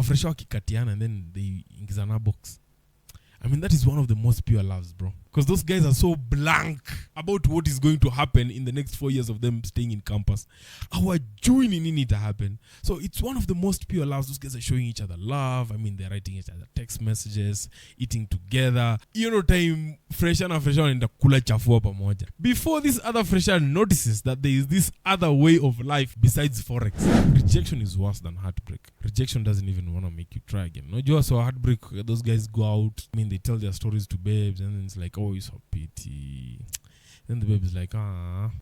mafresha wakikatiana and then they ingizana box. I mean, that is one of the most pure loves, bro. Because those guys are so blank about what is going to happen in the next 4 years of them staying in campus. Our joining in it to happen. So it's one of the most pure loves. Those guys are showing each other love. I mean, they're writing each other text messages, eating together. You know, time freshan and the kula chafua pamoja. Before this other freshan notices that there is this other way of life besides forex. Rejection is worse than heartbreak. Rejection doesn't even want to make you try again. No, just so heartbreak, those guys go out. I mean, they tell their stories to babes and then it's like, oh, it's so pity. Then the babe is like,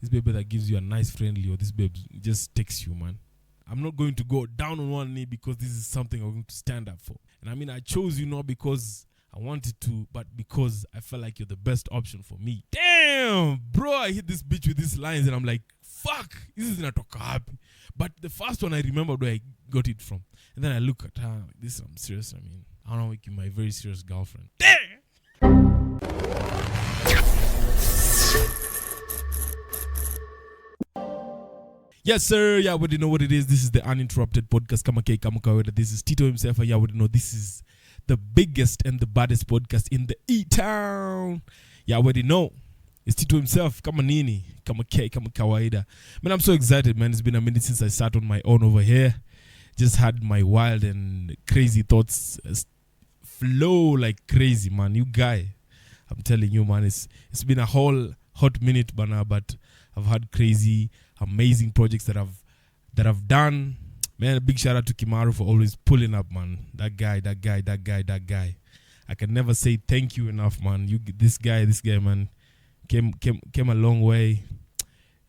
this baby that gives you a nice friendly, or this babe just takes you, man. I'm not going to go down on one knee because this is something I'm going to stand up for. And I mean, I chose you not because I wanted to, but because I felt like you're the best option for me. Damn, bro, I hit this bitch with these lines and I'm like, fuck, this is not happy. But the first one I remember where I got it from. And then I look at her, like, this, I'm serious. I mean, I don't know, like my very serious girlfriend. Damn! Yes, sir. Yeah, we know what it is. This is the Uninterrupted Podcast. Kamaka. This is Tito himself. Yeah, we know this is the biggest and the baddest podcast in the E-Town. Yeah, we know. It's Tito himself. Kama nini. Kama kawaida. Man, I'm so excited, man. It's been a minute since I sat on my own over here. Just had my wild and crazy thoughts flow like crazy, man. You guy. I'm telling you, man. It's been a whole hot minute, bana, but I've had crazy, amazing projects that I've done. Man, a big shout out to Kimaru for always pulling up, man. That guy. I can never say thank you enough, man. This guy, man, came a long way.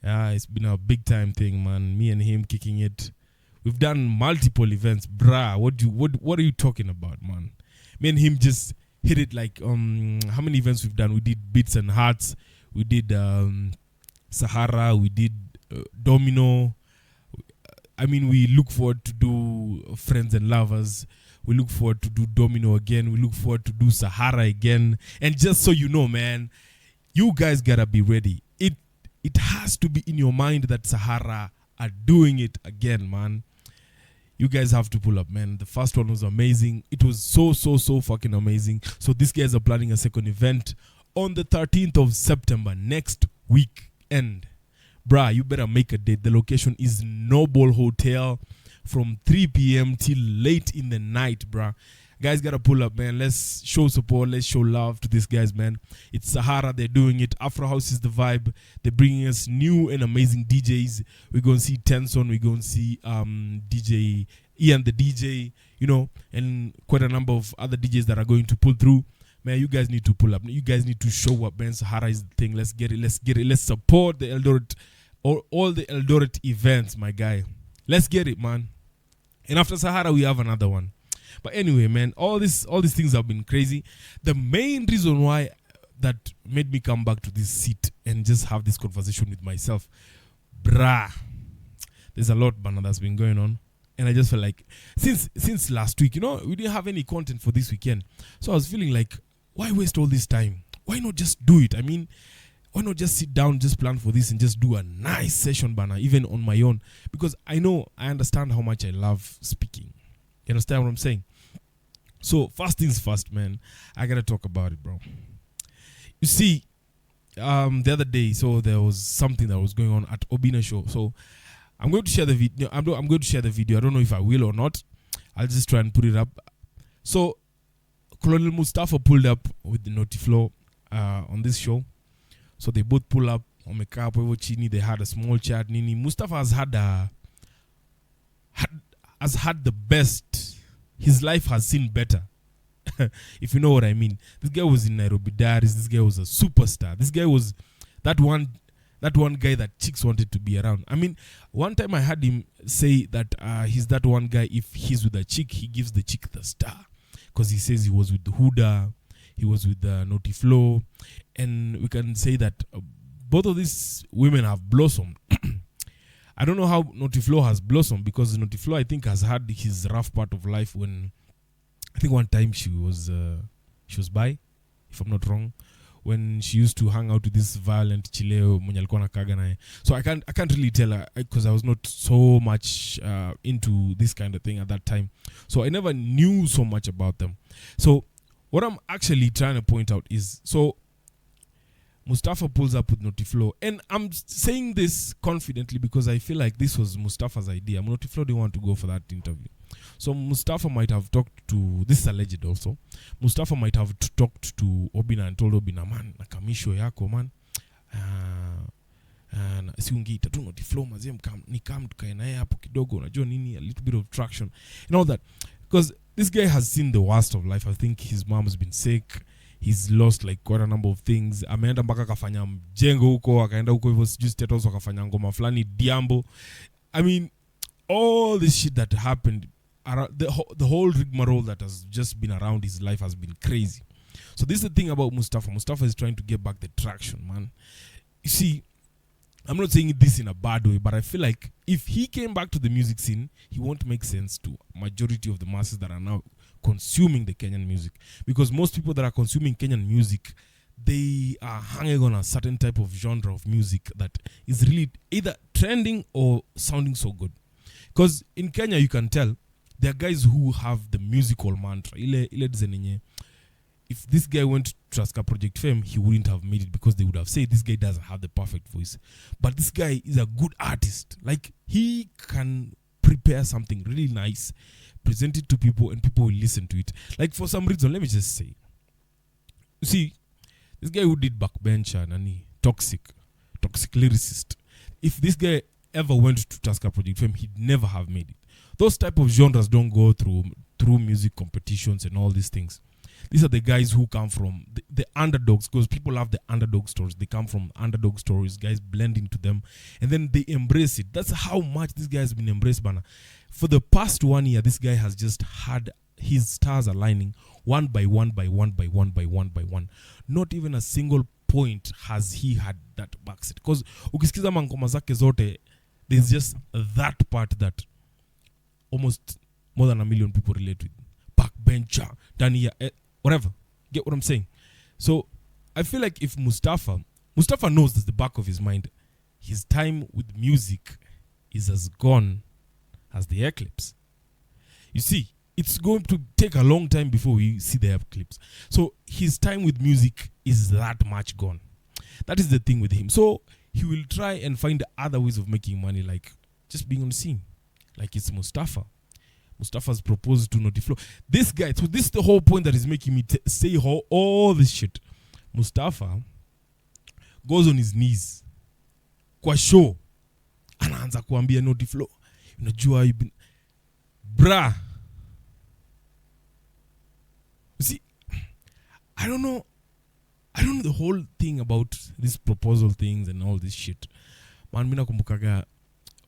Yeah, it's been a big time thing, man. Me and him kicking it. We've done multiple events, brah. What are you talking about, man? Me and him just hit it like how many events we've done? We did Beats and Hearts. We did Sahara. We did Domino. I mean, we look forward to do Friends and Lovers. We look forward to do Domino again. We look forward to do Sahara again. And just so you know, man, you guys gotta be ready. It has to be in your mind that Sahara are doing it again, man. You guys have to pull up, man. The first one was amazing. It was so fucking amazing. So these guys are planning a second event on the 13th of September, next weekend. Bruh, you better make a date. The location is Noble Hotel from 3 p.m. till late in the night, bruh. Guys gotta pull up, man. Let's show support. Let's show love to these guys, man. It's Sahara. They're doing it. Afro House is the vibe. They're bringing us new and amazing DJs. We're going to see Tenson. We're going to see DJ Ian the DJ, you know, and quite a number of other DJs that are going to pull through. Man, you guys need to pull up. You guys need to show up, man. Sahara is the thing. Let's get it. Let's support the Eldoret, all the Eldoret events, my guy. Let's get it, man. And after Sahara, we have another one. But anyway, man, all these things have been crazy. The main reason why that made me come back to this seat and just have this conversation with myself, brah, there's a lot, banana, that's been going on. And I just felt like, since last week, you know, we didn't have any content for this weekend. So I was feeling like, why waste all this time? Why not just do it? I mean, why not just sit down, just plan for this and just do a nice session, banana, even on my own? Because I understand how much I love speaking. You understand what I'm saying? So, first things first, man. I got to talk about it, bro. You see, the other day, so there was something that was going on at Obina show. So, I'm going to share the video. I'm going to share the video. I don't know if I will or not. I'll just try and put it up. So, Colonel Mustapha pulled up with the Noti flow on this show. So, they both pull up. They had a small chat. Nini Mustapha has had the best. His life has seen better. If you know what I mean. This guy was in Nairobi Diaries. This guy was a superstar. This guy was that one guy that chicks wanted to be around. I mean, one time I had him say that he's that one guy, if he's with a chick, he gives the chick the star. Because he says he was with Huda, he was with Noti Flow. And we can say that both of these women have blossomed. I don't know how Noti Flow has blossomed, because Noti Flow, I think, has had his rough part of life when, I think one time she was bi, if I'm not wrong, when she used to hang out with this violent chileo mwenye alikuwa nakaga naye. So I can't really tell her because I was not so much into this kind of thing at that time. So I never knew so much about them. So what I'm actually trying to point out is, so Mustapha pulls up with Noti Flow, and I'm saying this confidently because I feel like this was Mustapha's idea. Noti Flow didn't want to go for that interview. So Mustapha might have talked to, this is alleged also, Mustapha might have talked to Obina and told Obina, man, nakamisho yako man, siungiita tu Noti Flow mazie nikam tukae naye hapo kidogo, unajua nini, a little bit of traction and all that, because this guy has seen the worst of life. I think his mom has been sick, he's lost like quite a number of things. Ameenda mpaka akafanya mjengo huko, akaenda huko hivyo sijui status, akafanya ngoma fulani Diambo. I mean, all this shit that happened, the whole rigmarole that has just been around his life has been crazy. So this is the thing about Mustapha. Mustapha is trying to get back the traction, man. You see, I'm not saying this in a bad way, but I feel like if he came back to the music scene, he won't make sense to majority of the masses that are now consuming the Kenyan music. Because most people that are consuming Kenyan music, they are hanging on a certain type of genre of music that is really either trending or sounding so good. Because in Kenya, you can tell, there are guys who have the musical mantra. If this guy went to Traska Project Fame, he wouldn't have made it because they would have said this guy doesn't have the perfect voice. But this guy is a good artist. Like, he can prepare something really nice, present it to people, and people will listen to it. Like, for some reason, let me just say, you see, this guy who did Backbencher, Nani, toxic lyricist. If this guy ever went to Traska Project Fame, he'd never have made it. Those type of genres don't go through music competitions and all these things. These are the guys who come from the underdogs, because people love the underdog stories. They come from underdog stories, guys blend into them, and then they embrace it. That's how much this guy has been embraced, Bana. For the past 1 year, this guy has just had his stars aligning one by one by one by one by one by one. Not even a single point has he had that backseat. Because ukisikiza mangoma zake zote, there's just that part that almost more than 1 million people relate with. Backbencher, Dania, whatever. Get what I'm saying? So I feel like if Mustapha knows at the back of his mind, his time with music is as gone as the eclipse. You see, it's going to take a long time before we see the eclipse. So his time with music is that much gone. That is the thing with him. So he will try and find other ways of making money, like just being on the scene. Like it's Mustapha. Mustapha's proposed to Noti Flow. This guy, so this is the whole point that is making me say all this shit. Mustapha goes on his knees kwa show, anaanza kuambia Noti Flow, unajua you've been bruh. See, I don't know the whole thing about this proposal things and all this shit. Man, mina kumbukaga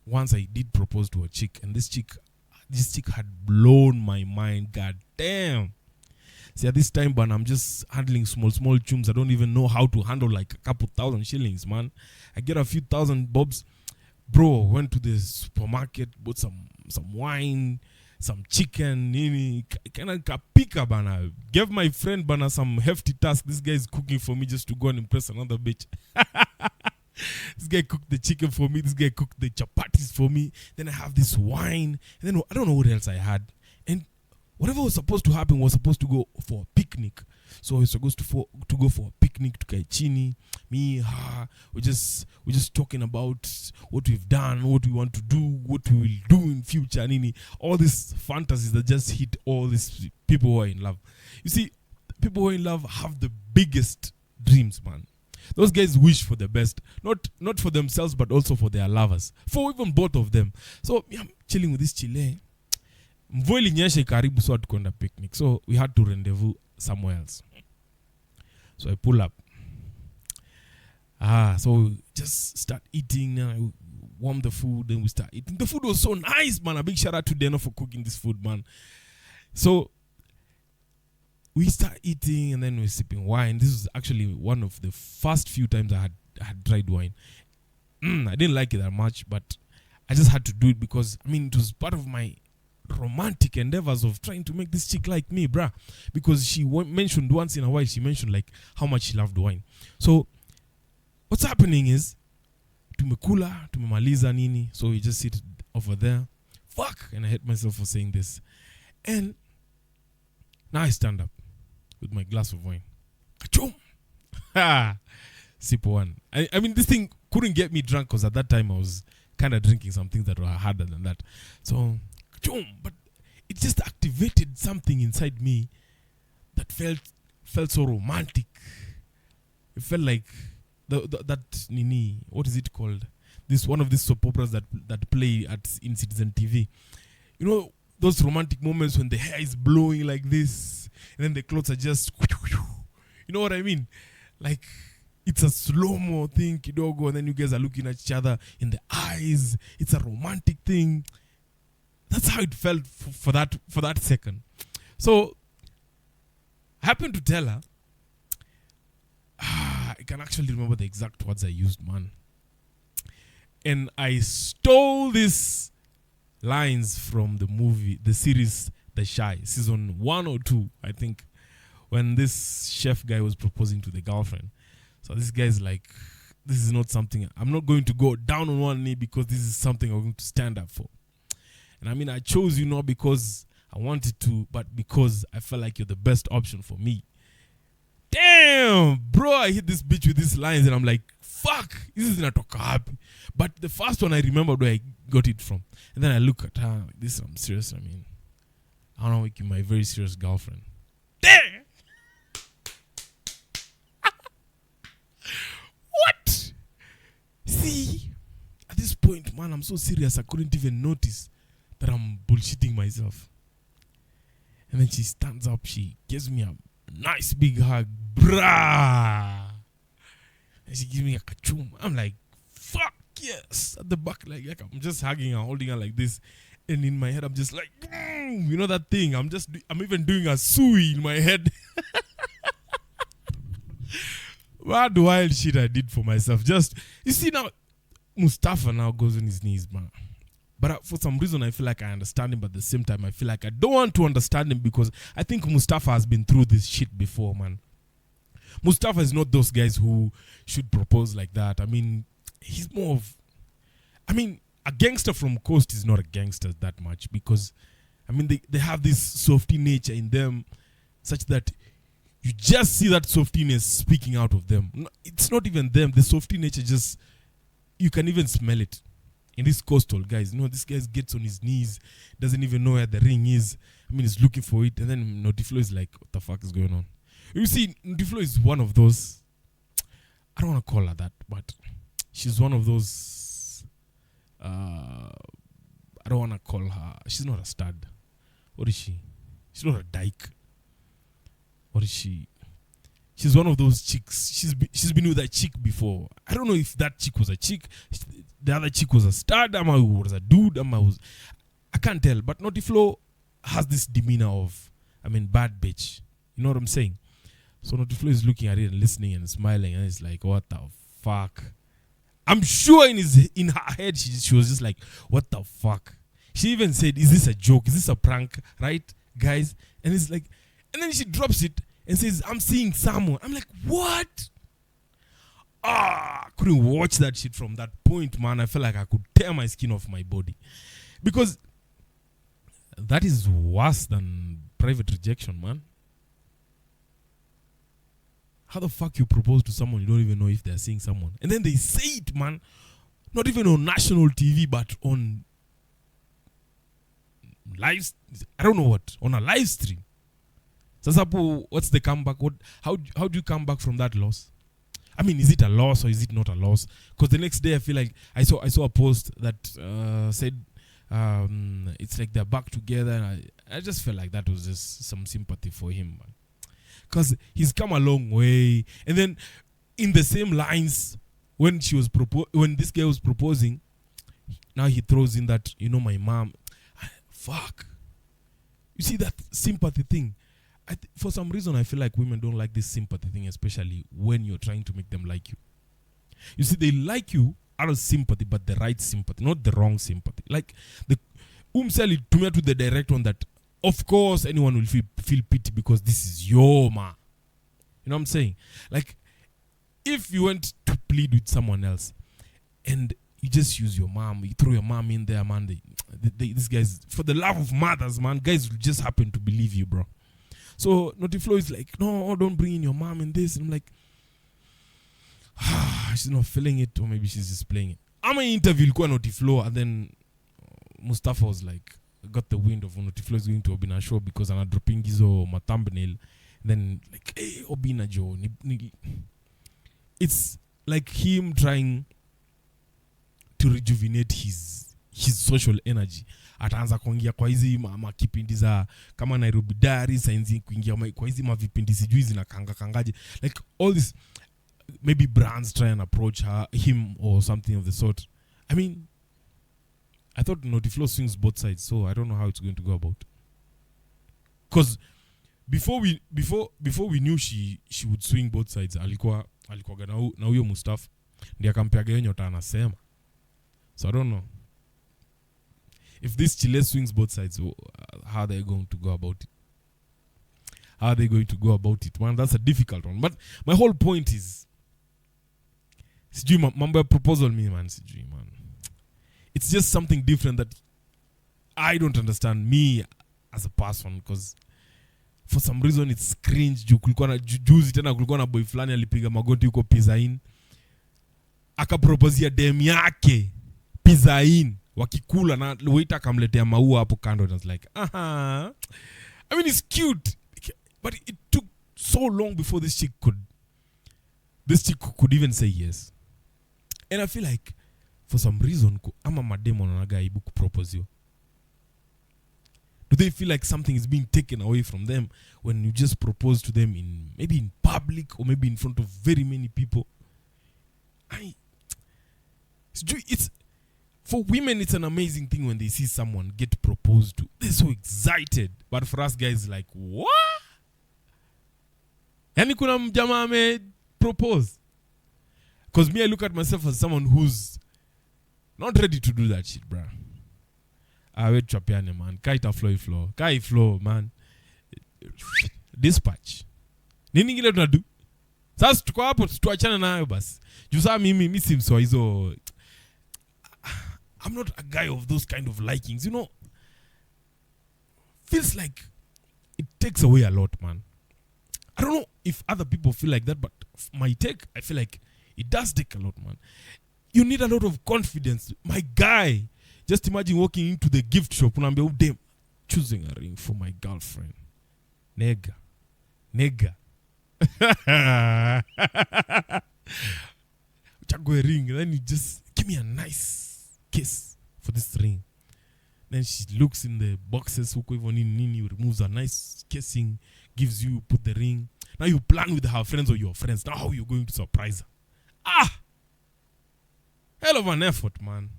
once I did propose to a chick, and this chick had blown my mind. God damn. See, at this time, but I'm just handling small tunes. I don't even know how to handle like a couple thousand shillings, man. I get a few thousand bobs. Bro, went to the supermarket, bought some wine, some chicken, nini, kind of kapika, bana. Gave my friend, bana, some hefty task. This guy is cooking for me just to go and impress another bitch. This guy cooked the chicken for me. This guy cooked the chapatis for me. Then I have this wine. And then I don't know what else I had. And whatever was supposed to happen was supposed to go for a picnic. So I was supposed to go for a picnic to Kaichini. We're just talking about what we've done, what we want to do, what we will do in future. Nini. All these fantasies that just hit all these people who are in love. You see, people who are in love have the biggest dreams, man. Those guys wish for the best, not for themselves, but also for their lovers, for even both of them. So I'm chilling with this chile. Mvua ilinyesha karibu, so hatukwenda picnic. So we had to rendezvous somewhere else. So I pull up. So we just start eating. I warm the food, then we start eating. The food was so nice, man. A big shout out to Deno for cooking this food, man. So we start eating, and then we're sipping wine. This was actually one of the first few times I had tried wine. I didn't like it that much, but I just had to do it because, I mean, it was part of my romantic endeavors of trying to make this chick like me, bruh. Because she mentioned once in a while, she mentioned like how much she loved wine. So what's happening is, tumekula, tumemaliza nini, so we just sit over there. Fuck, and I hate myself for saying this. And now I stand up with my glass of wine. Kachum! Ha! Sip one. I mean, this thing couldn't get me drunk because at that time I was kind of drinking some things that were harder than that. So, kachum! But it just activated something inside me that felt so romantic. It felt like that nini, what is it called? This one of these soap operas that play in Citizen TV. You know, those romantic moments when the hair is blowing like this, and then the clothes are just, you know what I mean? Like, it's a slow-mo thing, kidogo, and then you guys are looking at each other in the eyes. It's a romantic thing. That's how it felt for that second. So, I happened to tell her, I can actually remember the exact words I used, man. And I stole these lines from the series The Shy, season 1 or 2, I think, when this chef guy was proposing to the girlfriend. So this guy's like, this is not something, I'm not going to go down on one knee because this is something I'm going to stand up for. And I mean, I chose you not because I wanted to, but because I felt like you're the best option for me. Damn, bro, I hit this bitch with these lines and I'm like, fuck, this is not happy. But the first one I remembered where I got it from. And then I look at her like this, I'm serious. I mean, I don't know, like my very serious girlfriend. Damn! What? See, at this point, man, I'm so serious I couldn't even notice that I'm bullshitting myself. And then she stands up, she gives me a nice big hug, brah. And she gives me a kachum. I'm like, fuck yes. At the back, like I'm just hugging her, holding her like this. And in my head, I'm just like, you know that thing? I'm even doing a sui in my head. What wild shit I did for myself. Just, you see now, Mustapha now goes on his knees, man. But for some reason, I feel like I understand him, but at the same time, I feel like I don't want to understand him because I think Mustapha has been through this shit before, man. Mustapha is not those guys who should propose like that. I mean, he's more of, I mean, a gangster from Coast is not a gangster that much because, I mean, they have this softy nature in them such that you just see that softiness speaking out of them. It's not even them. The softy nature just, you can even smell it. In these coastal guys, you know, this guy gets on his knees, doesn't even know where the ring is. I mean, he's looking for it, and then Noti is like, what the fuck is going on? You see, Noti is one of those, I don't want to call her that, but she's one of those, I don't want to call her, she's not a stud. What is she? She's not a dyke. What is she? She's one of those chicks. She's been with a chick before. I don't know if that chick was a chick. The other chick was a stud. Ama was a dude. I can't tell. But Noti has this demeanor of, I mean, bad bitch. You know what I'm saying? So Noti is looking at it and listening and smiling. And it's like, what the fuck? I'm sure in her head, she was just like, what the fuck? She even said, is this a joke? Is this a prank? Right, guys? And it's like, and then she drops it and says, I'm seeing someone. I'm like, what? Couldn't watch that shit from that point, man. I felt like I could tear my skin off my body. Because that is worse than private rejection, man. How the fuck you propose to someone you don't even know if they're seeing someone? And then they say it, man. Not even on national TV, but on live, I don't know what, on a live stream. Sasapo, what's the comeback? How do you come back from that loss? I mean, is it a loss or is it not a loss? Because the next day I feel like I saw a post that said it's like they're back together, and I just felt like that was just some sympathy for him, man. Because he's come a long way. And then in the same lines, when this guy was proposing, now he throws in that, you know, my mom. Fuck. You see that sympathy thing? For some reason, I feel like women don't like this sympathy thing, especially when you're trying to make them like you. You see, they like you out of sympathy, but the right sympathy, not the wrong sympathy. Like, Umseli tumia to the direct one that of course anyone will feel pity because this is your ma. You know what I'm saying? Like, if you went to plead with someone else and you just use your mom, you throw your mom in there, man. These guys, for the love of mothers, man, guys will just happen to believe you, bro. So Noti Flow is like, no, don't bring in your mom in this. And I'm like, she's not feeling it, or maybe she's just playing it. I'm an interview with Noti Flow, and then Mustapha was like, got the wind of Noti Flow is going to Obina show because I'm dropping his my thumbnail. Then like, hey, Obina Joe. It's like him trying to rejuvenate his social energy. Ataanza kuingia kwa hizi makipindi za kama Nairobi Diaries, sainzi kuingia kwa hizi mavipindi sijui zinakangaje. Like all this, maybe brands try and approach him or something of the sort. I mean, I thought Noti Flow swings both sides, so I don't know how it's going to go about. Because before we knew she would swing both sides, alikuwa na huyo Mustapha ndiye akampiaga hiyo nyota anasema. So I don't know if this Chile swings both sides, how are they going to go about it? How are they going to go about it? Man, that's a difficult one. But my whole point is, sijui mambo ya proposal me, man, sijui, man. It's just something different that I don't understand, me as a person, because for some reason it's cringe. Juzi tena kulikuwa na boy fulani alipiga magoti huko Pizzain, akaproposia dem yake Pizzain, wakikula na waiter akamletea maua hapo kando. And I was like, I mean, it's cute, but it took so long before this chick could even say yes. And I feel like for some reason ama mademo wanaga aibu kupropose you. Do they feel like something is being taken away from them when you just propose to them maybe in public or maybe in front of very many people? It's for women, it's an amazing thing when they see someone get proposed to. They're so excited. But for us guys, like, what? Yani kuna mjama ame propose. Because me, I look at myself as someone who's not ready to do that shit, bruh. Wait, chapiane, man. Kaita flow. Kai flow, man. Dispatch. Nini ngile tunadu? Sasa tuko hapo tuachane nayo basi. Juu saa mimi simso hizo. I'm not a guy of those kind of likings, you know. Feels like it takes away a lot, man. I don't know if other people feel like that, but my take, I feel like it does take a lot, man. You need a lot of confidence. My guy, just imagine walking into the gift shop and I'm damn, choosing a ring for my girlfriend. Nigga. Chago a ring, and then you just give me a nice kiss for this ring. Then she looks in the boxes, removes a nice kissing, gives you, put the ring. Now you plan with her friends or your friends. Now how are you going to surprise her? Hell of an effort, man.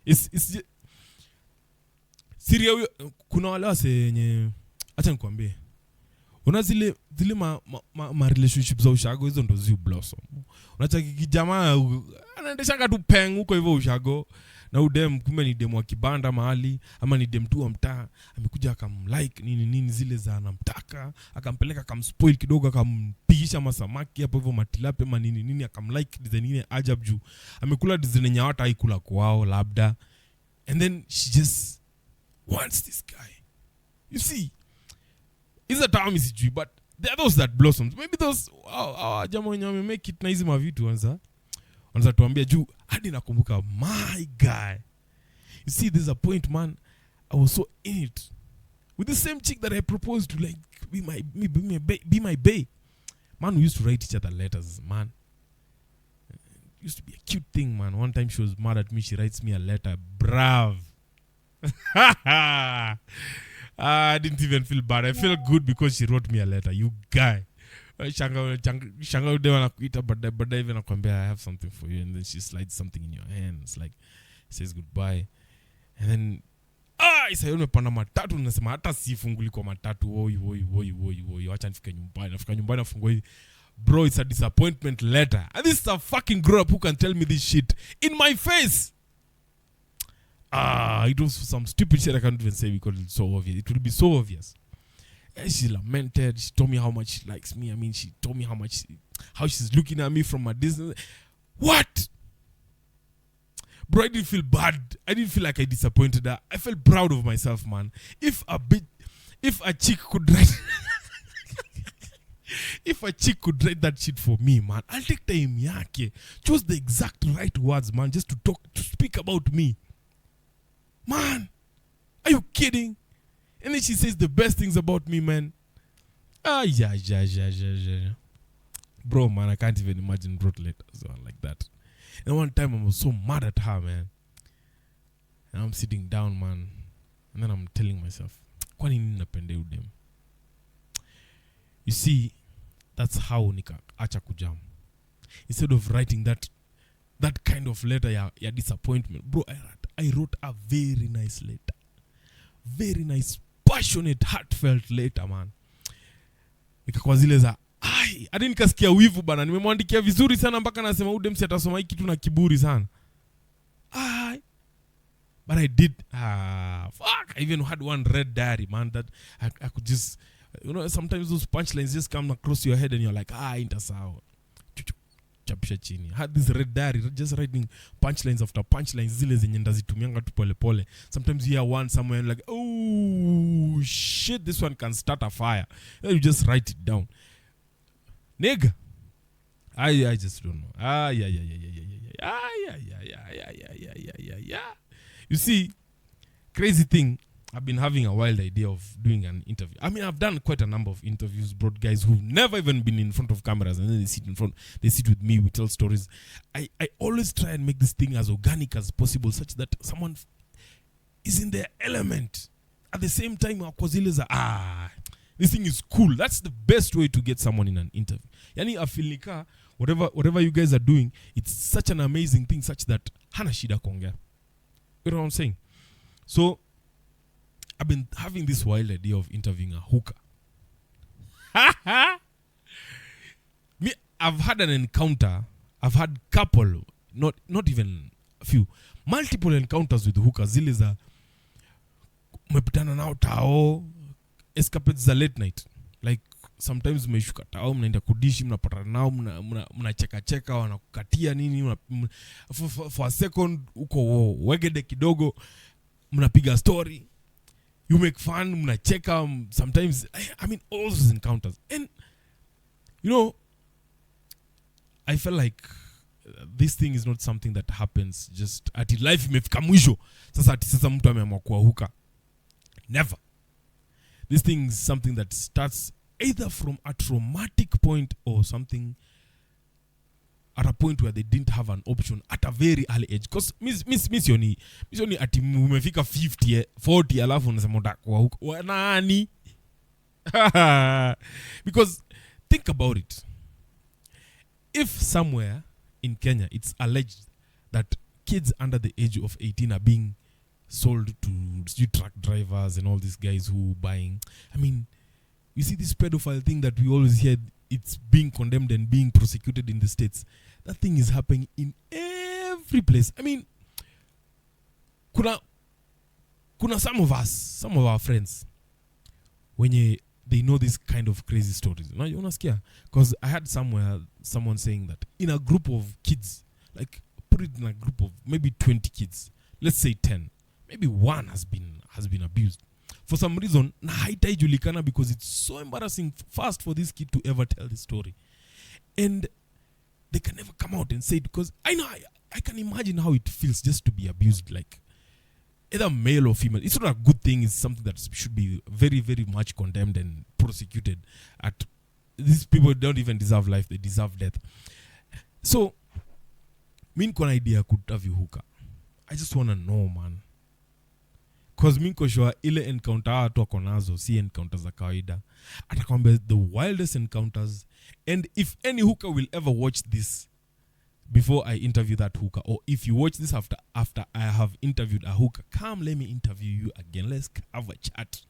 It's just, Syria, kuna wale wase yenye, acha nikwambie. Una zile ma relationships za ushago hizo ndo zi blossom. Unacha kijamaa anaendeshanga tu peng huko hivyo ushago, na udem kumbe ni demu wa kibanda mahali ama ni dem tu wa mtaa, amekuja akamlike nini zile za anamtaka, akampeleka akamspoil kidogo, akampigisha masamaki hapo hivyo matilape ama nini akamlike design ile ajabu juu amekula design yenye hata haikula kwao labda, and then she just wants this guy. You see, it's a time is sijui, but there are those that blossoms. Maybe those jamaa wenye wamemake it na hizi mavitu wanza tuambia juu hadi nakumbuka my guy. You see, there's a point, man, I was so in it with the same chick that I proposed to, like, be my bae. Man, we used to write each other letters, man. It used to be a cute thing, man. One time she was mad at me, she writes me a letter. Brav. I didn't even feel bad. I felt good because she wrote me a letter. You guy. Shanga udewa nakuita baadaye even nakwambia I have something for you, and then she slides something in your hand. It's like, says goodbye. And then isa umepanda matatu, unasema hata sifunguli kwa matatu. Woi acha nifike nyumbani. Nafika nyumbani nafungua hivi. Bro, it's a disappointment letter. And this is a fucking grown up who can tell me this shit in my face. It was some stupid shit I can't even say because it's so obvious. It will be so obvious. And she lamented. She told me how much she likes me. I mean, she told me how she's looking at me from a distance. What? Bro, I didn't feel bad. I didn't feel like I disappointed her. I felt proud of myself, man. If a chick could write if a chick could write that shit for me, man, I'll take time yake. Choose the exact right words, man, just to speak about me. Man, are you kidding? And then she says the best things about me, man. Yeah. Bro, man, I can't even imagine wrote letters like that. And one time I was so mad at her, man. And I'm sitting down, man. And then I'm telling myself, kwa nini napende udem? You see, that's how nika acha kujam. Instead of writing that kind of letter ya disappointment, bro, I wrote a very nice letter. Very nice, passionate, heartfelt letter, man. Nikakuwa zile za hadi nikasikia wivu bana, nimemwandikia vizuri sana mpaka nasema udem si atasoma hiki kitu na kiburi sana. But I did fuck, I even had one red diary, man, that I could just, sometimes those punchlines just come across your head and you're like, intasawa. Chapisha chini. I had this red diary just writing punchlines after punchlines zile zenye ndazitumianga tu pole pole. Sometimes you hear one somewhere and like, oh shit, this one can start a fire. Then you just write it down. Nigga. I just don't know. Yeah. You see, crazy thing, I've been having a wild idea of doing an interview. I mean, I've done quite a number of interviews, brought guys who've never even been in front of cameras, and then they sit with me, we tell stories. I always try and make this thing as organic as possible, such that someone is in their element. At the same time, this thing is cool. That's the best way to get someone in an interview. Yani afilika, whatever you guys are doing, it's such an amazing thing, such that hana shida kongea. You know what I'm saying? So, I've been having this wild idea of interviewing a hooker. I've had an encounter. I've had couple, not even a few, multiple encounters with hookers. Zile za umepitana nao tao, escapades za late night. Like sometimes umeshuka tao, mnaenda kudishi, mnapatana nao, mnacheka wanakukatia nini, for a second uko wegede kidogo, mnapiga story. You make fun, mnacheka, sometimes, I mean, all those encounters. And, I felt like this thing is not something that happens just ati life imefika mwisho. Sasa mtu ameamua kuwa hooker. Never. This thing is something that starts either from a traumatic point or something at a point where they didn't have an option at a very early age. Because missioni ati umefika 50, 40 alafu unasema utakuwa huko. Nani? Because think about it. If somewhere in Kenya it's alleged that kids under the age of 18 are being sold to truck drivers and all these guys who buying, I mean, you see this pedophile thing that we always hear, it's being condemned and being prosecuted in the States. That thing is happening in every place. I mean, kuna some of our friends, when they know this kind of crazy stories. You unasikia? Because I had someone saying that in a group of kids, like put it in a group of maybe 20 kids, let's say 10, maybe one has been abused. For some reason, na haitaijulikana because it's so embarrassing first for this kid to ever tell this story. And they can never come out and say it because I can imagine how it feels just to be abused, like either male or female. It's not a good thing. It's something that should be very, very much condemned and prosecuted. These people don't even deserve life. They deserve death. So, mi niko na idea kutavyo hooker. I just want to know, man. Because mi niko sure ile encounter watu wako nazo si encounters za kawaida. Atakwambia the wildest encounters. And if any hooker will ever watch this before I interview that hooker, or if you watch this after I have interviewed a hooker, come let me interview you again. Let's have a chat.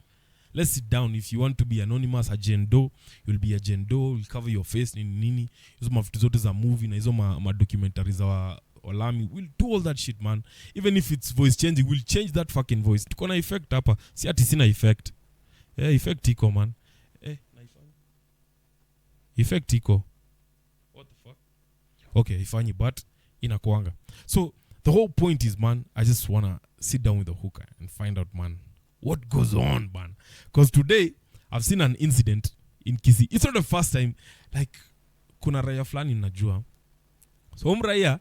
Let's sit down. If you want to be anonymous, agendo, you'll be agendo. You'll cover your face nini. Hizo mafutu zote za movie na hizo ma documentaries za or lami, we'll do all that shit, man. Even if it's voice changing, we'll change that fucking voice. Tuko na effect hapa. Si ati sina effect. Effect iko, man. Effect iko. What the fuck? Okay, ifanyi, but inakuanga. So the whole point is, man, I just wanna sit down with the hooker and find out, man, what goes on, man. Because today I've seen an incident in Kisii. It's not the first time. Like, kuna raya fulani najua. So umraya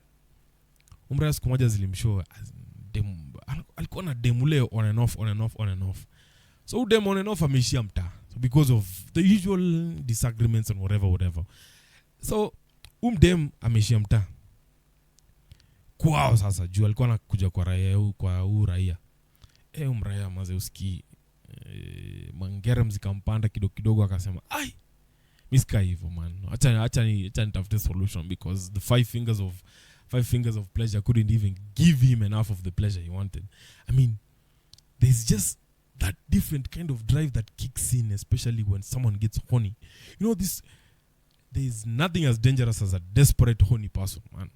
siku moja zilimshow alikuwa na demule on and off. So dem on and off ameishia mtaa. So because of the usual disagreements and whatever. So dem ameishia mtaa. Kwao sasa juu alikuwa anakuja kwa raia. Umraya maze uski mangere mzikampanda kidogo akasema, ai, miska hivyo, man. Acha nitafute solution, because the five fingers of pleasure couldn't even give him enough of the pleasure he wanted. I mean, there's just that different kind of drive that kicks in, especially when someone gets horny. You know, there's nothing as dangerous as a desperate horny person, man.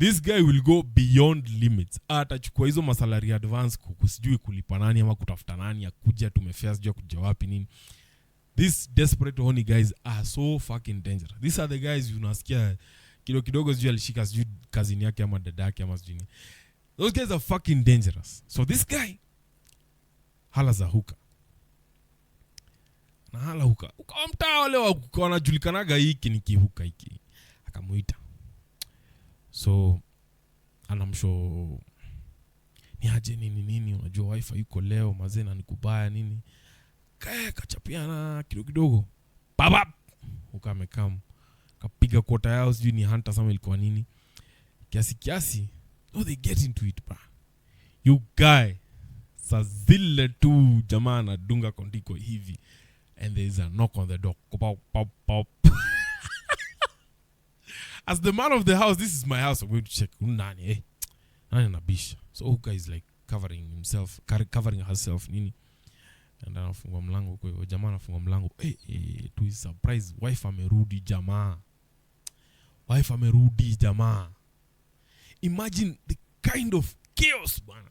This guy will go beyond limits. Atachukua hizo masalary advance kusijui kulipa nani ama kutafuta nani akuja tumefea sijui kuja wapi nini. These desperate horny guys are so fucking dangerous. These are the guys unasikia kidogo sijui alishika sijui kazini yake ama dada yake ama sijui. Those guys are fucking dangerous. So this guy hala za hooker. Na hala hooker. Ukamtaa wale wanajulikanaga hiki ni kihuka hiki. Akamuita. So anamsho ni aje nini unajua wifi yuko leo mazena nikubaya nini. Kachapiana kidogo. Babap. Ukamekam. Kapiga kota yao sijui ni hunter sama ilikuwa nini. Kiasi. No, they get into it, bro. You guy. Sa zile tu jamaa na dunga kondiko hivi. And there is a knock on the door. Pop. As the man of the house, this is my house. I'm going to check. Nani nabisha. So Uka is like covering herself. Nini. And then anafungua mlango kwa jamaa anafungua mlango. To his surprise, wife amerudi jamaa. Imagine the kind of chaos, bana.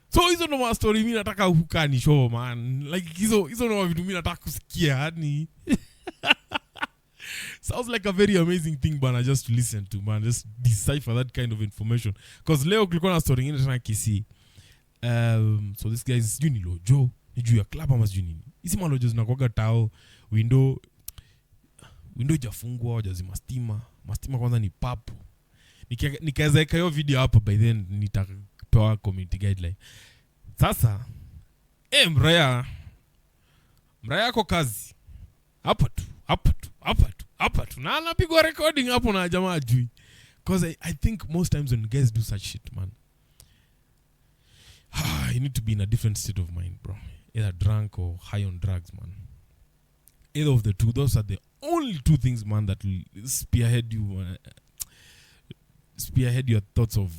So hizo ndo story mimi nataka Huka ni show, man. Like hizo ndo vitu mimi nataka kusikia yani. Sounds like a very amazing thing, bana, just to listen to, man. Just decipher that kind of information. Because leo kulikuwa na story ingine tena Kisii. So this guy is juni lojo. Ni juu ya club ama sijui nini. Hizi malojo zinakuwaga tao. Window jafungwa, jazima stima. Mastima kwanza ni papu. Nikaezeka hiyo video hapa, by then nitapewa community guideline. Sasa, mraya yako kazi. Hapa tu. Na anapigwa recording hapo na jamaa jui. Because I think most times when guys do such shit, man, you need to be in a different state of mind, bro. Either drunk or high on drugs, man. Either of the two. Those are the only two things, man, that will spearhead your thoughts of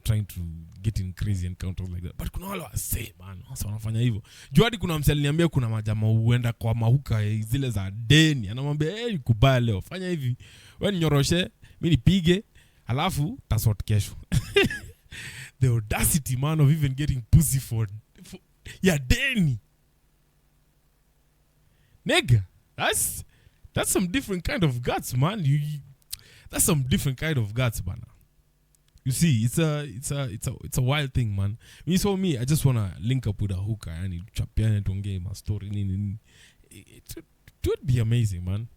trying to get in crazy encounters like that. But kuna wale wase, man, wasa wanafanya hivyo. Juadi kuna msali niambia kuna majama huenda kwa mahuka zile za deni. Anamwambia, kubaya leo, fanya hivi. Wewe ninyoroshe, mimi nipige, alafu tasort kesho. The audacity, man, of even getting pussy for deni. Nigga, that's some different kind of guts, man. That's some different kind of guts, man. You see, it's a wild thing, man. When you saw me, I just wanna link up with a hooker and chapiane tuongee my story. It would be amazing, man.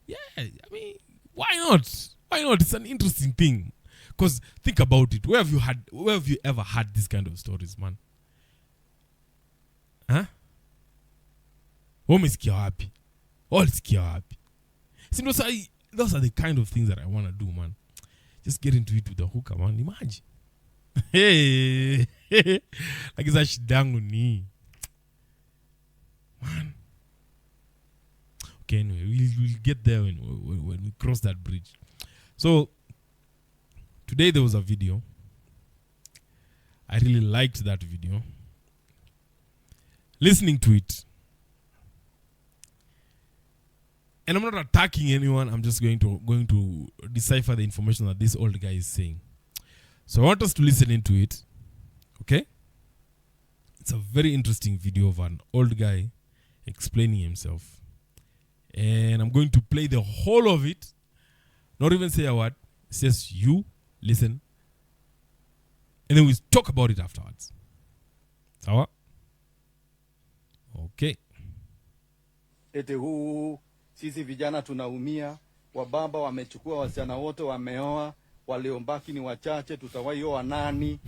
Yeah, I mean, why not? Why not? It's an interesting thing. Because think about it. Where have you ever had this kind of stories, man? Huh? Umesikia wapi? Ulisikia wapi? See, those are the kind of things that I want to do, man. Just get into it with the hooker, man. Imagine. Hey. Like it's a shidangu ni. Man. Okay, anyway, we'll get there when we cross that bridge. So, today there was a video. I really liked that video. Listening to it. And I'm not attacking anyone. I'm just going to decipher the information that this old guy is saying. So I want us to listen into it. Okay? It's a very interesting video of an old guy explaining himself. And I'm going to play the whole of it. Not even say a word. It says you listen. And then we talk about it afterwards. Sawa? Okay. Ete huu sisi vijana tunaumia, wababa wamechukua wasichana wote wameoa, waliombaki ni wachache, tutawaioa nani?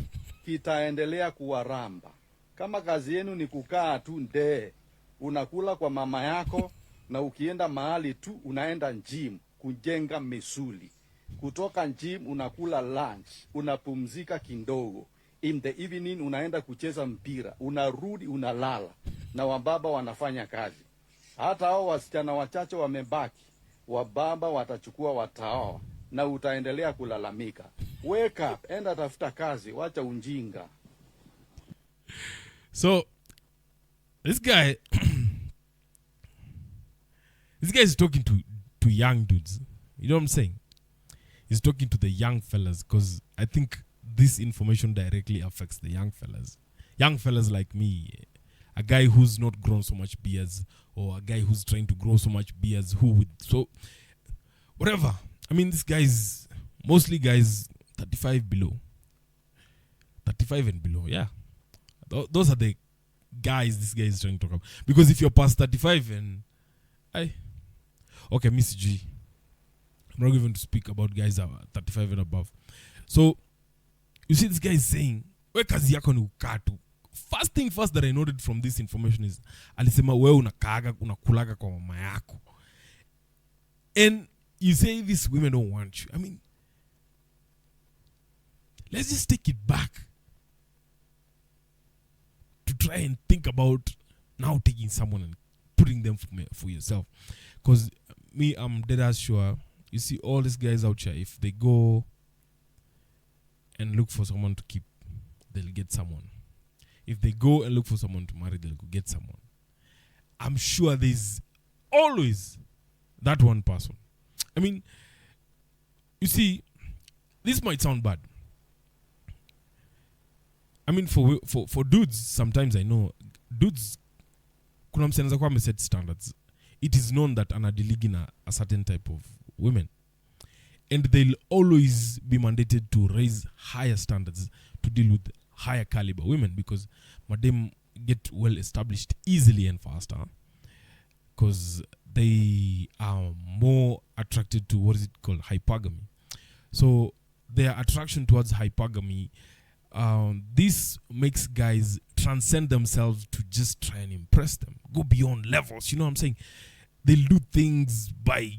Kitaendelea kuwaramba. Kama kazi yenu ni kukaa tu ndee, unakula kwa mama yako na ukienda mahali tu unaenda gym kujenga misuli. Kutoka gym unakula lunch, unapumzika kidogo. In the evening unaenda kucheza mpira, unarudi unalala na wababa wanafanya kazi. Hata hao wasichana wachache wamebaki, wababa watachukua wataoa na utaendelea kulalamika. Wake up, enda tafuta kazi, wacha unjinga. So this guy is talking to young dudes. You know what I'm saying? He's talking to the young fellas because I think this information directly affects the young fellas. Young fellas like me, a guy who's not grown so much beards, or a guy who's trying to grow so much beards, whatever. I mean, this guy's mostly guys 35 below. 35 and below, yeah. Those are the guys this guy is trying to talk about. Because if you're past 35 and okay, Miss G, I'm not going to speak about guys that are 35 and above. So you see this guy is saying, we kazi yako ni ukaa tu. First thing first that I noted from this information is alisema wewe unakulaga kwa mama yako. And you say these women don't want you. I mean, let's just take it back to try and think about now taking someone and putting them for yourself. Because me, I'm dead as sure, you see all these guys out here, if they go and look for someone to keep, they'll get someone. If they go and look for someone to marry, they'll go get someone. I'm sure there's always that one person. I mean, you see, this might sound bad. I mean, for dudes, sometimes I know, dudes, kuna msenza kwa set standards. It is known that anadiligi a certain type of women. And they'll always be mandated to raise higher standards to deal with higher caliber women because madam get well established easily and faster because they are more attracted to what is it called hypergamy. So their attraction towards hypergamy, this makes guys transcend themselves to just try and impress them, go beyond levels. You know what I'm saying? They'll do things by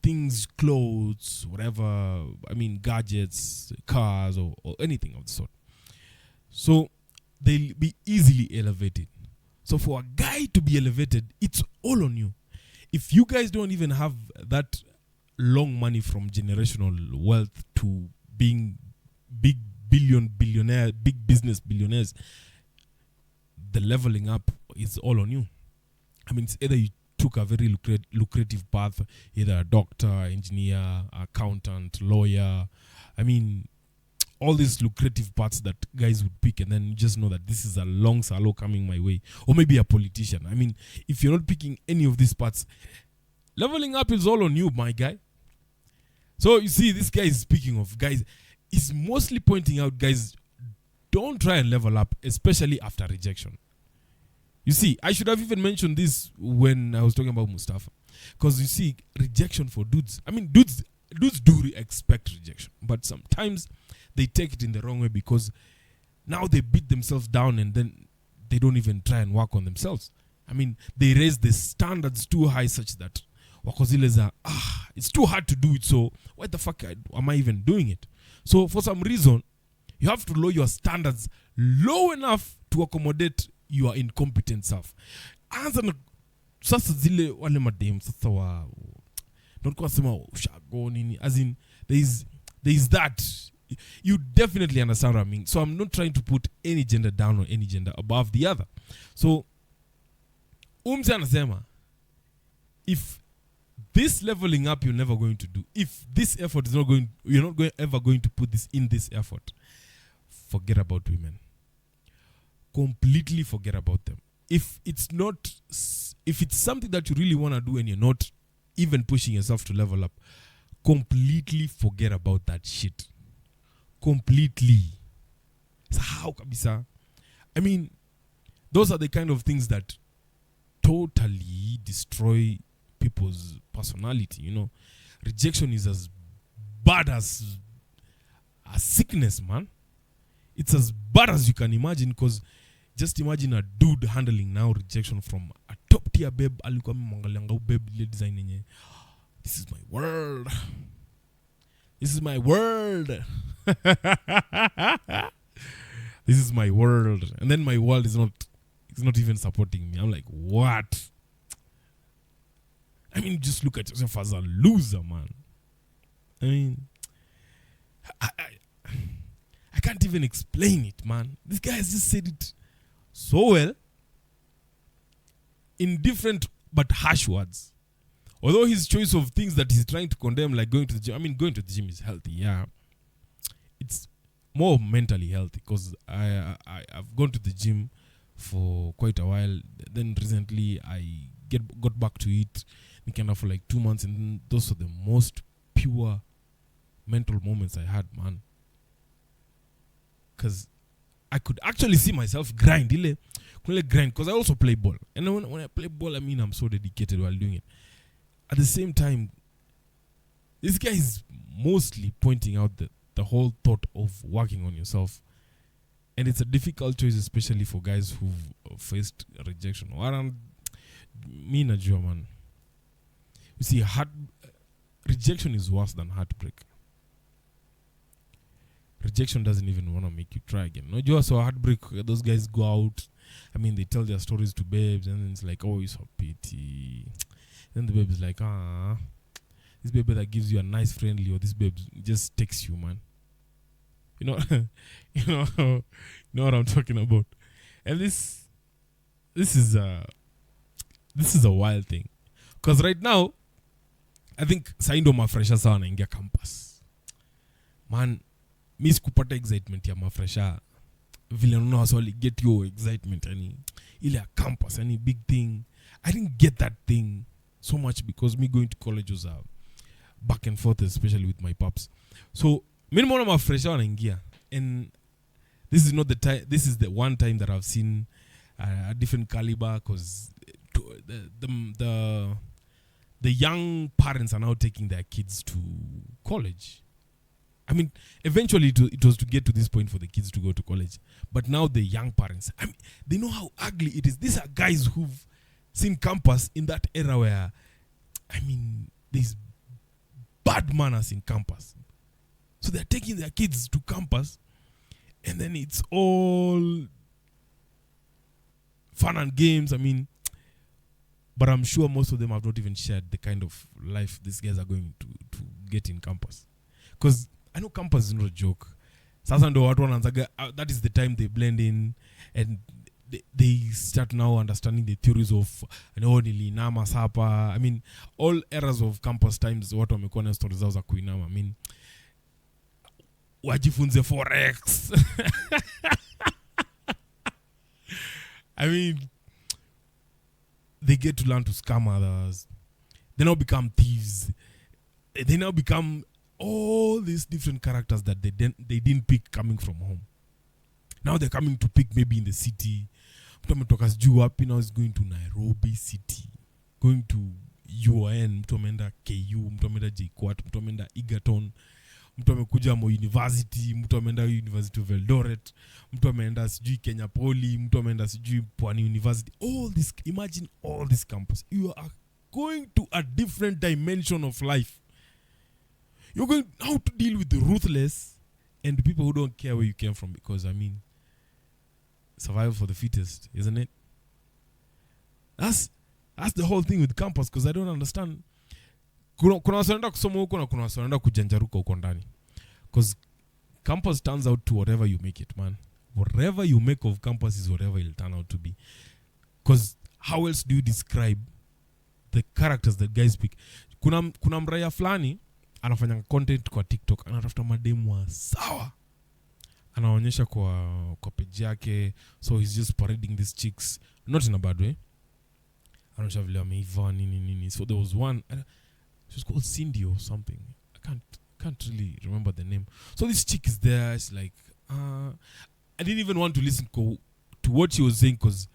things, clothes, whatever, I mean, gadgets, cars, or anything of the sort. So they'll be easily elevated. So for a guy to be elevated, it's all on you. If you guys don't even have that long money from generational wealth to being big billionaire, big business billionaires, the leveling up is all on you. I mean, it's either you took a very lucrative path, either a doctor, engineer, accountant, lawyer. I mean, all these lucrative paths that guys would pick, and then you just know that this is a long salo coming my way. Or maybe a politician. I mean, if you're not picking any of these paths, leveling up is all on you, my guy. So you see, this guy is speaking of guys, he's mostly pointing out, guys, don't try and level up, especially after rejection. You see, I should have even mentioned this when I was talking about Mustapha. Because you see, rejection for dudes, I mean, dudes do expect rejection. But sometimes they take it in the wrong way because now they beat themselves down and then they don't even try and work on themselves. I mean, they raise the standards too high such that it's too hard to do it, so why the fuck am I even doing it? So for some reason, you have to lower your standards low enough to accommodate your incompetent self. Anza na sasa zile wale madem sasa wa don't kwa sema ushago nini, as in there is that. You definitely understand what I mean. So I'm not trying to put any gender down or any gender above the other. So anasema, if this leveling up you're never going to do. If this effort is not going, you're not ever going to put this in this effort. Forget about women. Completely forget about them. If it's something that you really want to do and you're not even pushing yourself to level up, completely forget about that shit. Completely. So how kabisa? I mean, those are the kind of things that totally destroy people's personality, you know. Rejection is as bad as a sickness, man. It's as bad as you can imagine, because just imagine a dude handling now rejection from a top tier babe. Alikuwa mwangalanga babe ile design yenye, this is my world. This is my world. This is my world. And then my world is not even supporting me. I'm like, what? I mean, just look at yourself as a loser, man. I mean, I can't even explain it, man. This guy has just said it so well in different but harsh words. Although his choice of things that he's trying to condemn, like going to the gym, I mean, going to the gym is healthy, yeah. It's more mentally healthy, because I've gone to the gym for quite a while. Then recently I got back to it for like 2 months, and those are the most pure mental moments I had, man. Because I could actually see myself grind, because I also play ball. And when I play ball, I mean, I'm so dedicated while doing it. At the same time, this guy is mostly pointing out the whole thought of working on yourself. And it's a difficult choice, especially for guys who've faced rejection. Me najua, man. You see, rejection is worse than heartbreak. Rejection doesn't even want to make you try again. No, so heartbreak, those guys go out. I mean, they tell their stories to babes, and then it's like, oh, it's so pity. Then the babe is like, this baby that gives you a nice friendly, or this babe just takes you, man. You know, you know what I'm talking about. And this is a wild thing, because right now, I think saindo mafresha sawa naingia campus. Man, miss kupata excitement ya mafresha. Vile unaona waswali get your excitement, yani ile ya campus, any big thing. I didn't get that thing so much because me going to college was back and forth, especially with my pops. So mimi nimeona mafresha wanaingia, and this is not the time. This is the one time that I've seen a different caliber, because the young parents are now taking their kids to college. I mean, eventually it was to get to this point for the kids to go to college. But now the young parents, I mean, they know how ugly it is. These are guys who've seen campus in that era where, I mean, there's bad manners in campus. So they're taking their kids to campus, and then it's all fun and games. I mean, but I'm sure most of them have not even shared the kind of life these guys are going to get in campus. Because I know campus is not a joke. Sasa ndo watu wanaanzaga, that is the time they blend in, and they start now understanding the theories of nilinama sapa. I mean, all eras of campus times watu wamekuwa na stories zao za kuinama. I mean, wajifunze forex. I mean, they get to learn to scam others. They now become thieves. They now become all these different characters that they didn't pick coming from home. Now they're coming to pick maybe in the city. Mtu ametoka sijui wapi, now is going to Nairobi city, going to UON, mtu ameenda KU, mtu ameenda JKUAT, mtu ameenda Egerton, mtu amekuja Moi University, mtu ameenda University of Eldoret, mtu ameenda sijui Kenya Poly, mtu ameenda sijui Pwani University. All this, imagine all this campus. You are going to a different dimension of life. You're going how to deal with the ruthless and the people who don't care where you came from, because I mean, survival for the fittest, isn't it? That's the whole thing with campus, because I don't understand. Kuna wasoenda kusoma huko na kuna wasoenda kujanjaruka huko ndani. Because campus turns out to whatever you make it, man. Whatever you make of campus is whatever it'll turn out to be. Because how else do you describe the characters that guys pick? kuna mraya fulani anafanya content kwa TikTok, anatafuta mademu wa sawa, anaonyesha kwa page yake, so he's just parading these chicks, not in a bad way, anaonyesha vile ameiva nini. So there was one, she was called Cindy or something, I can't really remember the name. So this chick is there, it's like I didn't even want to listen to what she was saying, because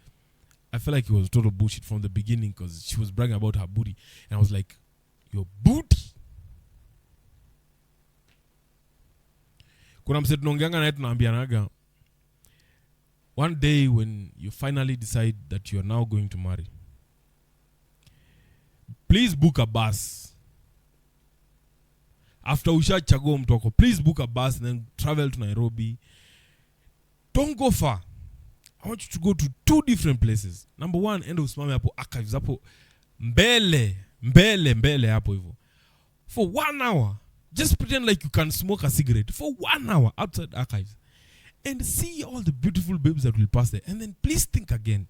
I felt like it was total bullshit from the beginning, because she was bragging about her booty, and I was like, your booty? Kuna mse tunaongeanga naye tunaambianaga, one day when you finally decide that you are now going to marry, please book a bus. After ushachagua mtu wako, please book a bus and then travel to Nairobi. Don't go far. I want you to go to 2 different places. Number 1, enda usimame hapo archives hapo mbele hapo hivyo. For 1 hour, just pretend like you can smoke a cigarette for 1 hour outside archives and see all the beautiful babes that will pass there. And then please think again.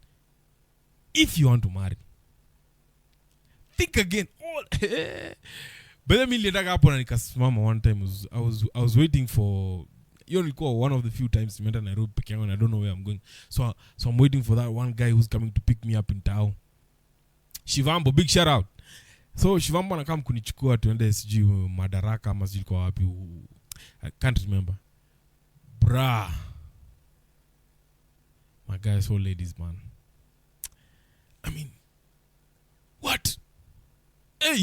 If you want to marry, think again. But then nilitaka hapo na nikasimama one time. I was waiting for, you recall, one of the few times nimeenda Nairobi peke yangu and I don't know where I'm going. So I'm waiting for that one guy who's coming to pick me up in town. Shivambo, big shout out. So Shivambo anakam kunichukua tuende sijui Madaraka ama sijui kwa wapi. I can't remember. Bruh. My guys, all ladies, man. I mean, what? Hey,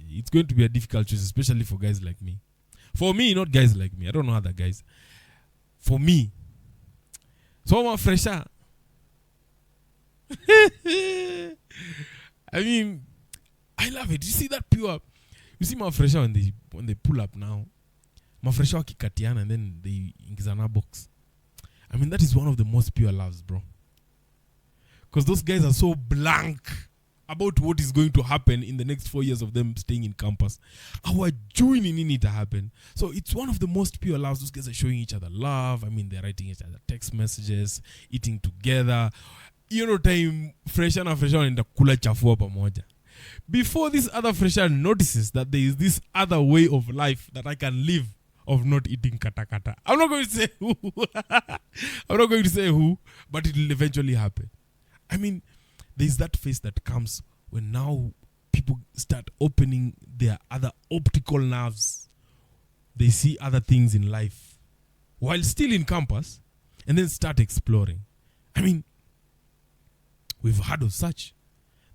it's going to be a difficult choice, especially for guys like me. For me, not guys like me. I don't know other guys. For me. So I'm a fresher. I mean, I love it. You see that pure. You see my fresher when they pull up now. My fresher wakikatiana and then they ingizana box. I mean, that is one of the most pure loves, bro. Because those guys are so blank about what is going to happen in the next 4 years of them staying in campus. Our joining in it to happen. So it's one of the most pure loves. Those guys are showing each other love. I mean, they're writing each other text messages, eating together. You know, time fresher and kula chafua pamoja. Before this other fresher notices that there is this other way of life that I can live of not eating kata. I'm not going to say who. I'm not going to say who, but it will eventually happen. I mean, there's that phase that comes when now people start opening their other optical nerves. They see other things in life while still in campus and then start exploring. I mean, we've heard of such.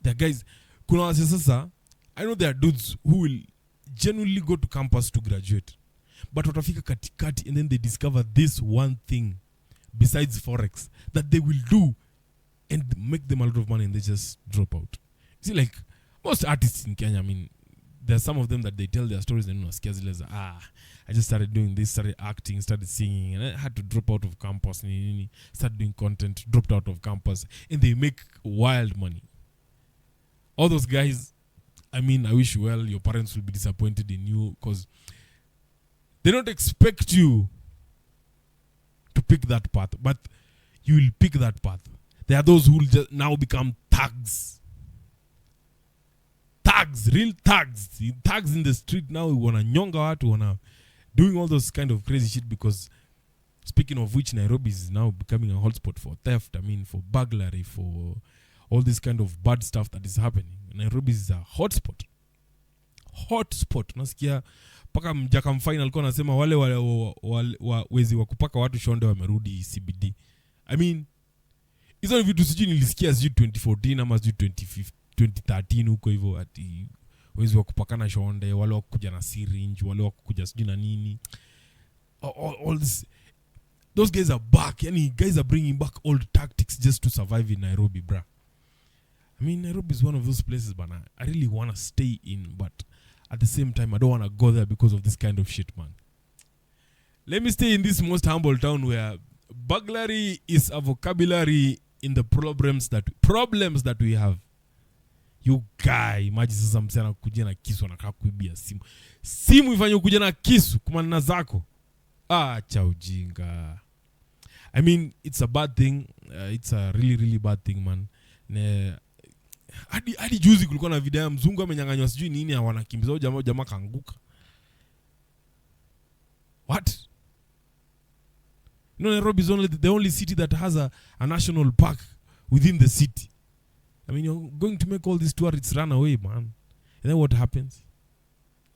There are guys, I know there are dudes who will genuinely go to campus to graduate, but watafika katikati and then they discover this one thing besides Forex that they will do and make them a lot of money and they just drop out. See, like most artists in Kenya, I mean, there are some of them that they tell their stories and I just started doing this, started acting, started singing, and I had to drop out of campus, started doing content, dropped out of campus, and they make wild money. All those guys, I mean, I wish you well. Your parents will be disappointed in you because they don't expect you to pick that path, but you will pick that path. There are those who will just now become thugs. Thugs, real thugs. Thugs in the street now, we wanna nyonga watu, wanna doing all those kind of crazy shit because, speaking of which, Nairobi is now becoming a hotspot for theft. I mean, for burglary, for all this kind of bad stuff that is happening. Nairobi is a hotspot. Hotspot. Nasikia paka mjaka mfine alikuwa anasema wale wezi wa kupaka watu shonde wamerudi CBD. I mean, hizo vitu sijui nilisikia sijui 2014 ama sijui 2013 huko hivyo ati wezi wa kupakana shonde, wale wa kukuja na syringe, wale wa kukuja sijui na nini. All this, those guys are back. Yani guys are bringing back old tactics just to survive in Nairobi, bruh. I mean, Nairobi is one of those places, but I really want to stay in, but at the same time, I don't want to go there because of this kind of shit, man. Let me stay in this most humble town where burglary is a vocabulary in the problems that we have. You guy, imagine sasa msana kuja na kisu anakaa kuibia simu. Simu ifanye kuja na kisu kumanana zako. Cha ujinga. I mean, it's a bad thing. It's a really, really bad thing, man. hadi juzi kulikuwa na video ya mzungu amenyang'anywa sijui nini, wanakimbiza jamaa kaanguka. What? You know, Nairobi is the only city that has a national park within the city. I mean, you're going to make all these tourists run away, man. And then what happens?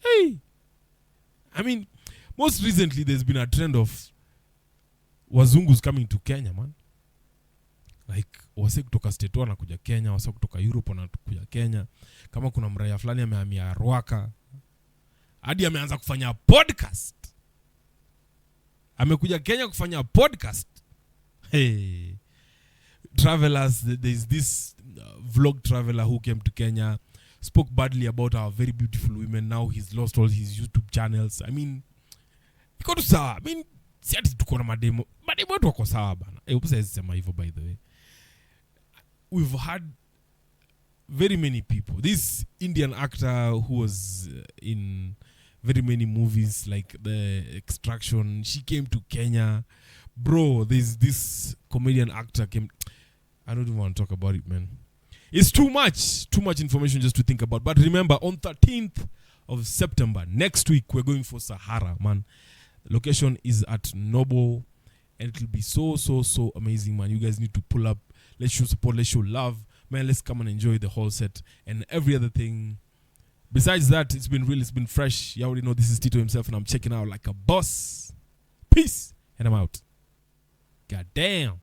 Hey! I mean, most recently there's been a trend of wazungus coming to Kenya, man. Like, wase kutoka state wanakuja Kenya, wase kutoka Europe wanakuja Kenya. Kama kuna mraya fulani amehamia Rwaka, hadi ameanza kufanya podcast. Amekuja Kenya kufanya podcast. Hey. Travelers, there's this vlog traveler who came to Kenya, spoke badly about our very beautiful women. Now he's lost all his YouTube channels. I mean, iko tu sawa. I mean, si ati tuko na mademo wetu wako sawa bana. Upasa sema hivyo, by the way. We've had very many people. This Indian actor who was in very many movies like The Extraction, she came to Kenya. Bro, there's this comedian actor came. I don't even want to talk about it, man. It's too much information just to think about. But remember, on 13th of September, next week, we're going for Sahara, man. Location is at Noble, and it will be so amazing, man. You guys need to pull up. Let's show support, let's show love. Man, let's come and enjoy the whole set and every other thing. Besides that, it's been real, it's been fresh. You already know this is Tito himself, and I'm checking out like a boss. Peace, and I'm out. God damn.